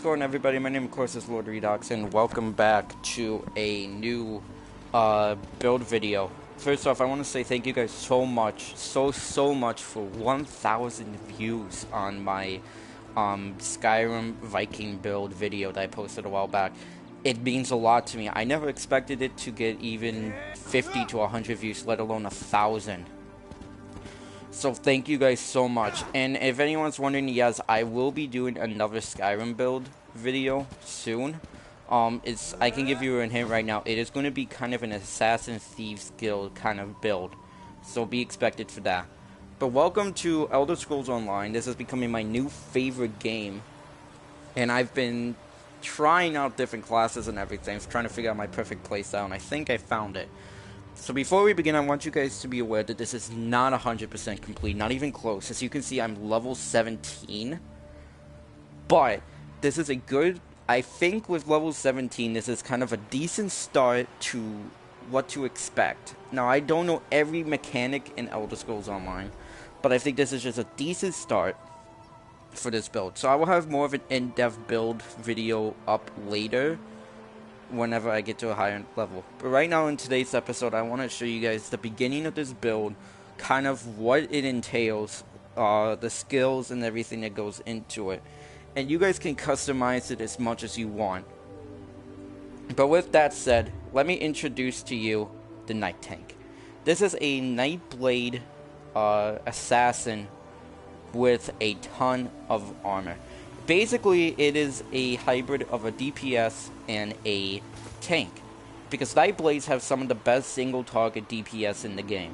what's going on, everybody? My name, of course, is Lord Redox, and welcome back to a new build video. First off, I want to say thank you guys so much, so much for 1,000 views on my Skyrim Viking build video that I posted a while back. It means a lot to me. I never expected it to get even 50 to 100 views, let alone 1,000. So thank you guys so much. And if anyone's wondering, yes, I will be doing another Skyrim build video soon. I can give you a hint right now. It is going to be kind of an Assassin Thieves Guild kind of build. So be expected for that. But welcome to Elder Scrolls Online. This is becoming my new favorite game. And I've been trying out different classes and everything, trying to figure out my perfect playstyle, and I think I found it. So before we begin, I want you guys to be aware that this is not 100% complete, not even close. As you can see, I'm level 17. But this is a good, I think with level 17, this is kind of a decent start to what to expect. Now, I don't know every mechanic in Elder Scrolls Online, but I think this is just a decent start for this build. So I will have more of an in-depth build video up later, whenever I get to a higher level. But right now in today's episode, I want to show you guys the beginning of this build, kind of what it entails, the skills and everything that goes into it. And you guys can customize it as much as you want. But with that said, let me introduce to you the Night Tank. This is a Nightblade assassin with a ton of armor. Basically, it is a hybrid of a DPS and a tank, because Nightblades have some of the best single target DPS in the game.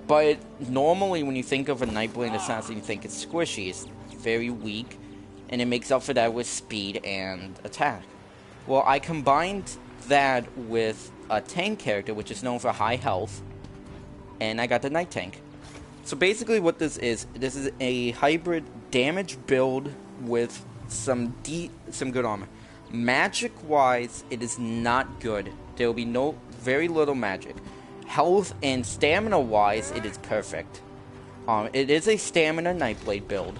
But normally when you think of a Nightblade assassin, you think it's squishy, it's very weak, and it makes up for that with speed and attack. Well, I combined that with a tank character, which is known for high health, and I got the Night Tank. So basically what this is a hybrid damage build with some good armor. Magic wise, it is not good. There will be very little magic. Health and stamina wise, it is perfect. It is a stamina Nightblade build,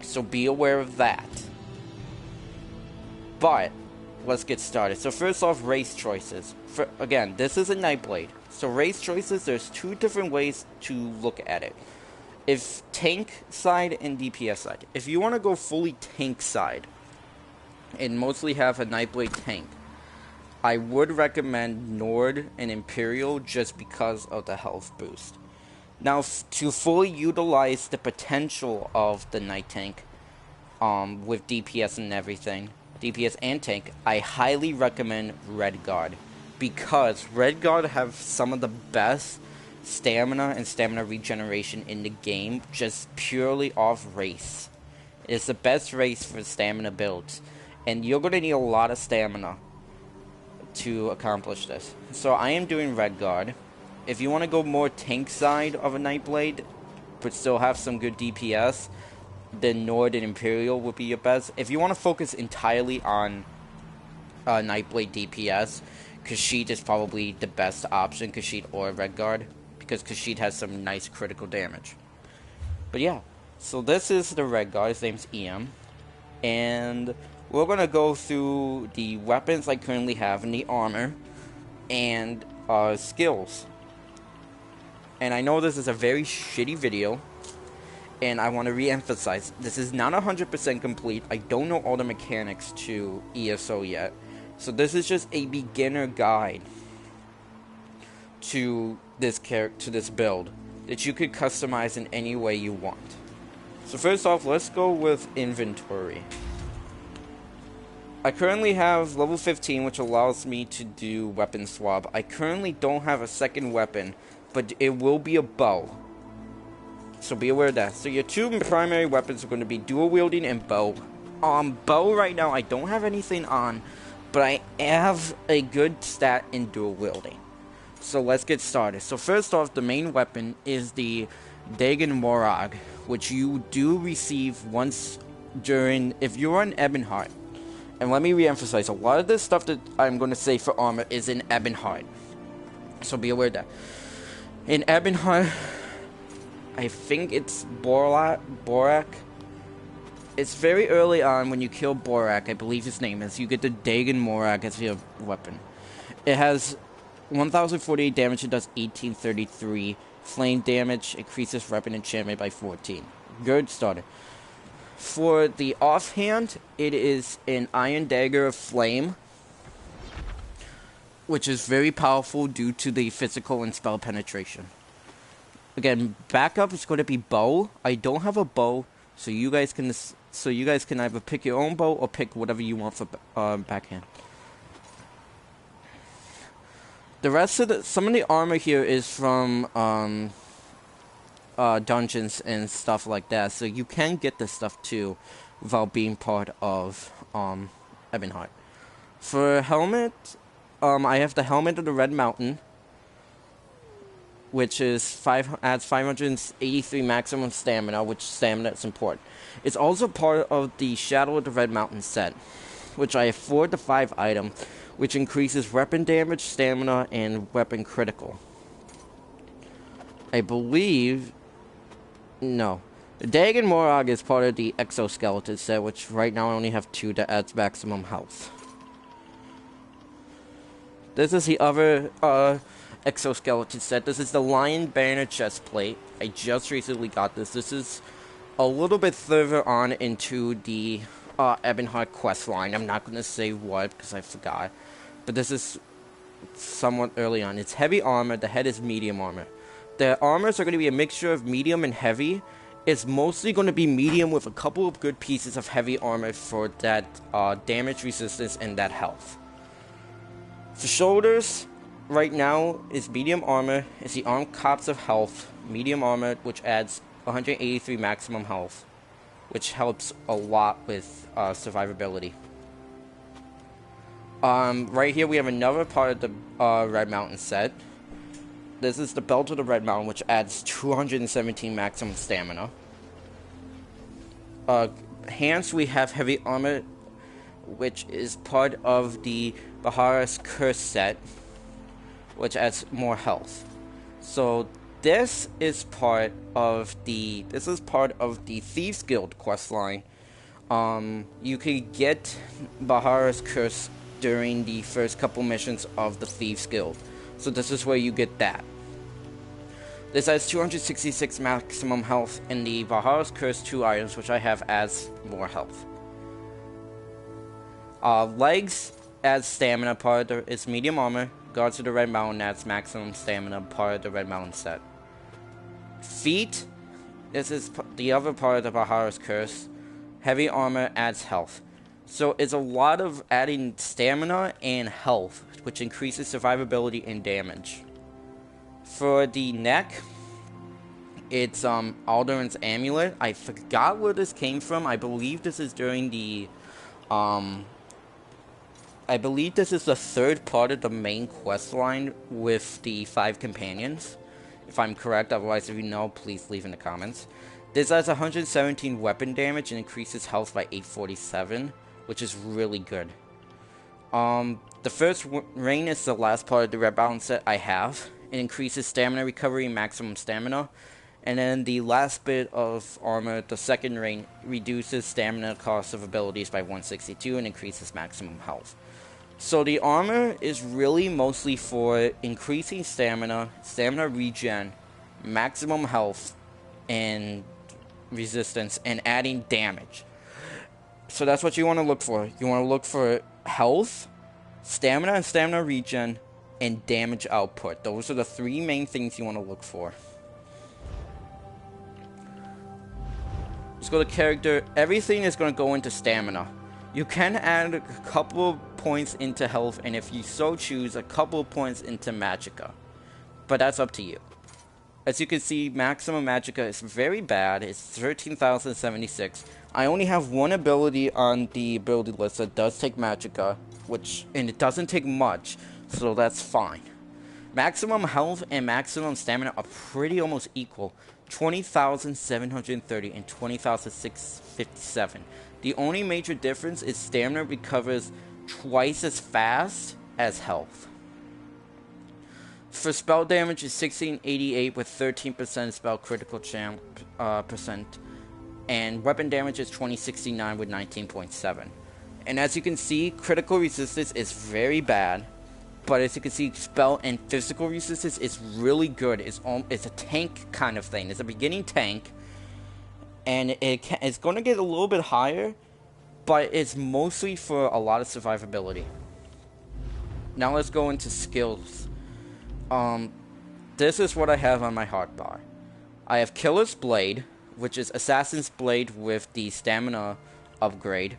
so be aware of that. But let's get started. So first off, race choices. Again, this is a Nightblade. So race choices, there's two different ways to look at it. If tank side and DPS side. If you want to go fully tank side and mostly have a Nightblade tank, I would recommend Nord and Imperial just because of the health boost. Now, to fully utilize the potential of the Night Tank with DPS and everything, DPS and tank, I highly recommend Redguard, because Redguard have some of the best stamina and stamina regeneration in the game, just purely off race. It's the best race for stamina builds, and you're going to need a lot of stamina to accomplish this. So I am doing Redguard. If you want to go more tank side of a Nightblade, but still have some good DPS, then Nord and Imperial would be your best. If you want to focus entirely on Nightblade DPS, Kashyyyt is probably the best option, Kashyyyt or Redguard, because Kashyyyt has some nice critical damage. But yeah, so this is the Redguard, his name's EM, and we're going to go through the weapons I currently have and the armor, and skills. And I know this is a very shitty video, and I want to re-emphasize, this is not 100% complete. I don't know all the mechanics to ESO yet. So this is just a beginner guide to this build that you could customize in any way you want. So first off, let's go with inventory. I currently have level 15, which allows me to do weapon swap. I currently don't have a second weapon, but it will be a bow. So be aware of that. So your two primary weapons are going to be dual wielding and bow. Bow right now I don't have anything on, but I have a good stat in dual wielding. So let's get started. So first off, the main weapon is the Dagon Morag, which you do receive once if you're on Ebonheart. And let me re-emphasize, a lot of this stuff that I'm going to say for armor is in Ebonheart. So be aware of that. In Ebonheart, I think it's Borak. It's very early on when you kill Borak, I believe his name is. You get the Dagon Morak as your weapon. It has 1048 damage, it does 1833. Flame damage increases weapon enchantment by 14. Good starter. For the offhand, it is an Iron Dagger of Flame, which is very powerful due to the physical and spell penetration. Again, backup is going to be bow. I don't have a bow, so you guys can either pick your own bow or pick whatever you want for backhand. The rest of some of the armor here is from dungeons and stuff like that, so you can get this stuff too without being part of Ebonheart. For helmet, I have the Helmet of the Red Mountain, which is adds 583 maximum stamina, which stamina is important. It's also part of the Shadow of the Red Mountain set, which I have 4 to 5 items, which increases weapon damage, stamina, and weapon critical. I believe... No. The Dagon Morag is part of the Exoskeleton set, which right now I only have 2 that adds maximum health. This is the other Exoskeleton set. This is the Lion Banner chestplate. I just recently got this. This is a little bit further on into the Ebonheart quest line. I'm not going to say what because I forgot. But this is somewhat early on. It's heavy armor. The head is medium armor. The armors are going to be a mixture of medium and heavy. It's mostly going to be medium with a couple of good pieces of heavy armor for that damage resistance and that health. For shoulders, right now is medium armor. It's the arm cops of health. Medium armor, which adds 183 maximum health, which helps a lot with survivability. Right here we have another part of the Red Mountain set. This is the Belt of the Red Mountain, which adds 217 maximum stamina. Hands, we have heavy armor, which is part of the Bahara's Curse set, which adds more health. So this is part of the Thieves Guild questline. You can get Bahara's Curse during the first couple missions of the Thieves Guild. So this is where you get that. This has 266 maximum health, and the Valhara's Curse 2 items, which I have, adds more health. Legs adds stamina, part of its medium armor. Guards of the Red Mountain adds maximum stamina, part of the Red Mountain set. Feet, this is the other part of the Valhara's Curse. Heavy armor adds health. So it's a lot of adding stamina and health, which increases survivability and damage. For the neck, it's Alderin's Amulet. I forgot where this came from. I believe this is during the I believe this is the third part of the main quest line with the 5 companions, if I'm correct. Otherwise, if you know, please leave in the comments. This has 117 weapon damage and increases health by 847, which is really good. The first rain is the last part of the Red Mountain set I have. It increases stamina recovery and maximum stamina. And then the last bit of armor, the second rain, reduces stamina cost of abilities by 162 and increases maximum health. So the armor is really mostly for increasing stamina, stamina regen, maximum health, and resistance, and adding damage. So that's what you want to look for. You want to look for health, stamina and stamina regen, and damage output. Those are the 3 main things you want to look for. Let's go to character. Everything is going to go into stamina. You can add a couple of points into health, and if you so choose, a couple of points into magicka. But that's up to you. As you can see, maximum magicka is very bad. It's 13,076. I only have one ability on the ability list that does take magicka, and it doesn't take much, so that's fine. Maximum health and maximum stamina are pretty almost equal. 20,730 and 20,657. The only major difference is stamina recovers twice as fast as health. For spell damage is 1688 with 13% spell critical percent. and weapon damage is 2069 with 19.7. And as you can see, critical resistance is very bad, but as you can see, spell and physical resistance is really good. It's a tank kind of thing. It's a beginning tank, and it's going to get a little bit higher, but it's mostly for a lot of survivability. Now let's go into skills. This is what I have on my hotbar. I have Killer's Blade, which is Assassin's Blade with the stamina upgrade.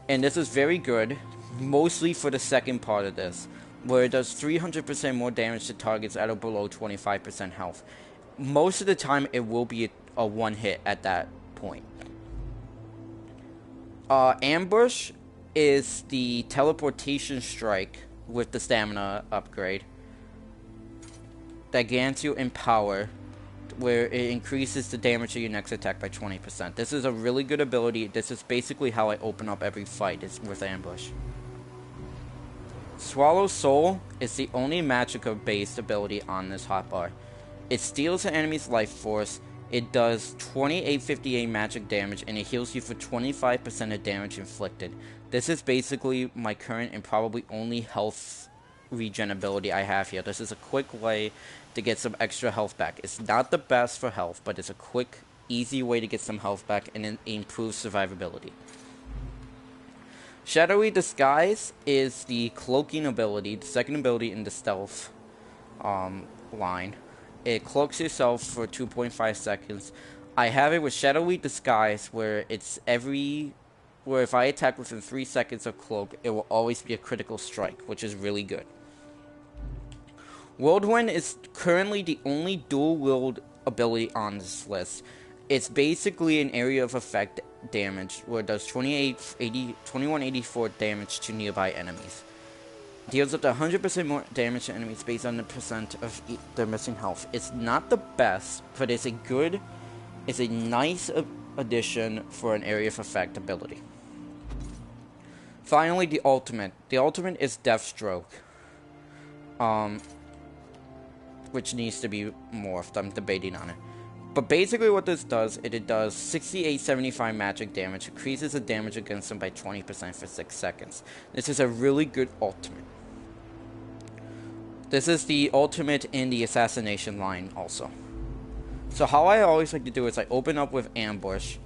And this is very good, mostly for the second part of this, where it does 300% more damage to targets at or below 25% health. Most of the time, it will be a one hit at that point. Ambush is the teleportation strike with the stamina upgrade that grants you in power, where it increases the damage of your next attack by 20%. This is a really good ability. This is basically how I open up every fight, is with Ambush. Swallow Soul is the only magica-based ability on this hotbar. It steals an enemy's life force, it does 2858 magic damage, and it heals you for 25% of damage inflicted. This is basically my current and probably only health regen ability I have here. This is a quick way to get some extra health back. It's not the best for health, but it's a quick, easy way to get some health back, and it improves survivability. Shadowy Disguise is the cloaking ability, the second ability in the stealth line. It cloaks yourself for 2.5 seconds. I have it with Shadowy Disguise, where if I attack within 3 seconds of cloak, it will always be a critical strike, which is really good. Whirlwind is currently the only dual wield ability on this list. It's basically an area of effect damage, where it does 2184 damage to nearby enemies. Deals up to 100% more damage to enemies based on the percent of their missing health. It's not the best, but it's a nice addition for an area of effect ability. Finally, the ultimate. The ultimate is Deathstroke, which needs to be morphed. I'm debating on it. But basically what this does, it does 6875 magic damage, increases the damage against them by 20% for 6 seconds. This is a really good ultimate. This is the ultimate in the assassination line also. So how I always like to do is I open up with Ambush,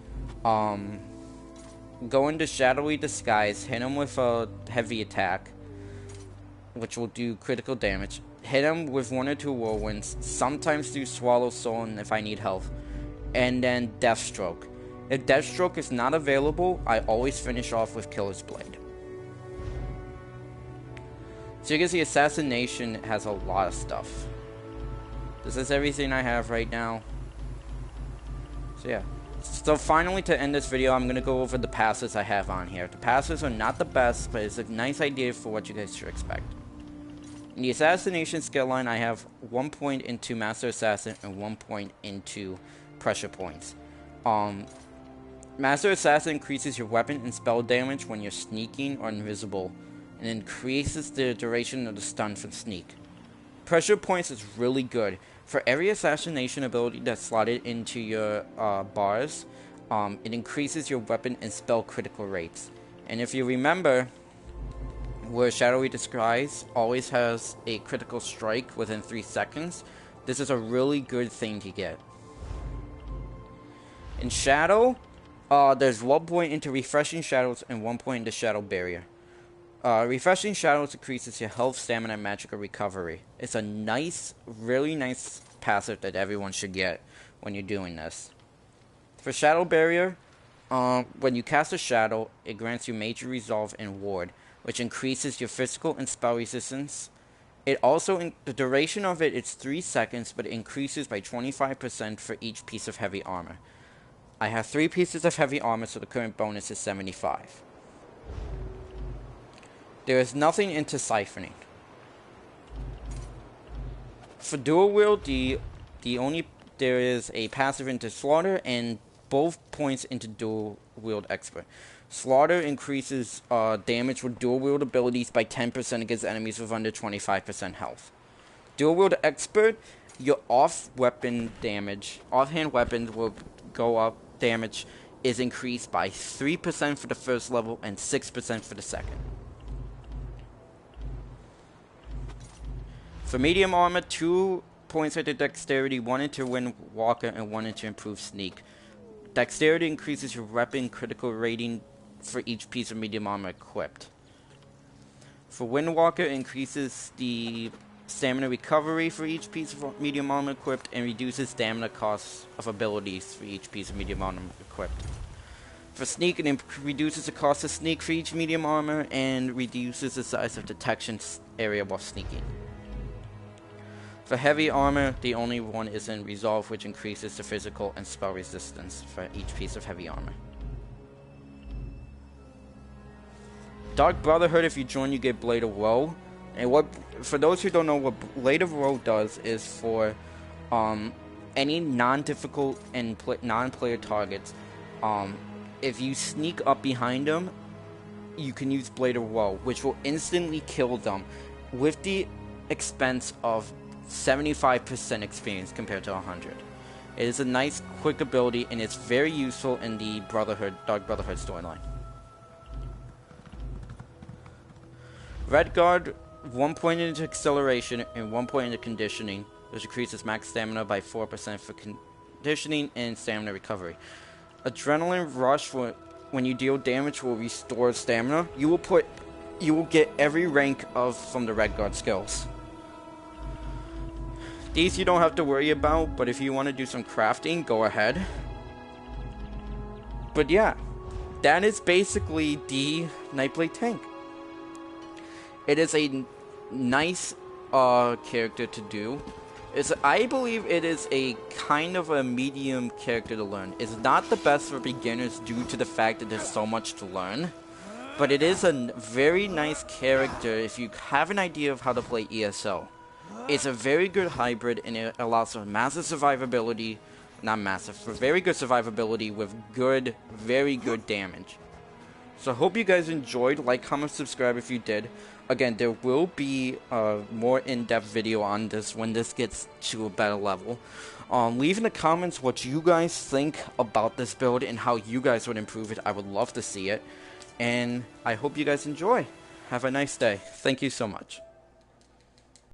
go into Shadowy Disguise, hit him with a heavy attack, which will do critical damage. Hit him with 1 or 2 whirlwinds, sometimes do Swallow Soul if I need health, and then Deathstroke. If Deathstroke is not available, I always finish off with Killer's Blade. So you can see Assassination has a lot of stuff. This is everything I have right now. So yeah. So finally, to end this video, I'm going to go over the passes I have on here. The passes are not the best, but it's a nice idea for what you guys should expect. In the Assassination skill line, I have 1 point into Master Assassin and 1 point into Pressure Points. Master Assassin increases your weapon and spell damage when you're sneaking or invisible, and increases the duration of the stun from sneak. Pressure Points is really good. For every assassination ability that's slotted into your bars, it increases your weapon and spell critical rates. And if you remember, where Shadowy Disguise always has a critical strike within 3 seconds, this is a really good thing to get. In Shadow, there's 1 point into Refreshing Shadows and 1 point into Shadow Barrier. Refreshing Shadows increases your health, stamina, and magical recovery. It's a nice, really nice passive that everyone should get when you're doing this. For Shadow Barrier, when you cast a shadow, it grants you Major Resolve and Ward, which increases your physical and spell resistance. It also, the duration of it is 3 seconds, but it increases by 25% for each piece of heavy armor. I have 3 pieces of heavy armor, so the current bonus is 75. There is nothing into siphoning. For dual wield, there is a passive into Slaughter and both points into dual wield expert. Slaughter increases damage with dual wield abilities by 10% against enemies with under 25% health. Dual wield expert your offhand weapons will go up. Damage is increased by 3% for the first level and 6% for the second. For medium armor, 2 points into dexterity, 1 into wind walker, and 1 into improved sneak. Dexterity increases your weapon critical rating for each piece of medium armor equipped. For wind walker, it increases the stamina recovery for each piece of medium armor equipped and reduces stamina costs of abilities for each piece of medium armor equipped. For sneak, it reduces the cost of sneak for each medium armor and reduces the size of detection area while sneaking. For heavy armor, the only one is in resolve, which increases the physical and spell resistance for each piece of heavy armor. Dark Brotherhood, if you join, you get Blade of Woe. And for those who don't know, what Blade of Woe does is for any non-difficult and non-player targets, if you sneak up behind them, you can use Blade of Woe, which will instantly kill them with the expense of 75% experience compared to 100. It is a nice, quick ability, and it's very useful in the Dark Brotherhood storyline. Redguard, 1 point into acceleration and 1 point into conditioning, which increases max stamina by 4% for conditioning and stamina recovery. Adrenaline Rush, when you deal damage, will restore stamina. You will get every rank from the Redguard skills. These you don't have to worry about, but if you want to do some crafting, go ahead. But yeah, that is basically the Nightblade tank. It is a nice character to do. I believe it is a kind of a medium character to learn. It's not the best for beginners due to the fact that there's so much to learn. But it is a very nice character if you have an idea of how to play ESO. It's a very good hybrid, and it allows for massive survivability. Not massive, for very good survivability with very good damage. So I hope you guys enjoyed. Like, comment, subscribe if you did. Again, there will be a more in-depth video on this when this gets to a better level. Leave in the comments what you guys think about this build and how you guys would improve it. I would love to see it. And I hope you guys enjoy. Have a nice day. Thank you so much.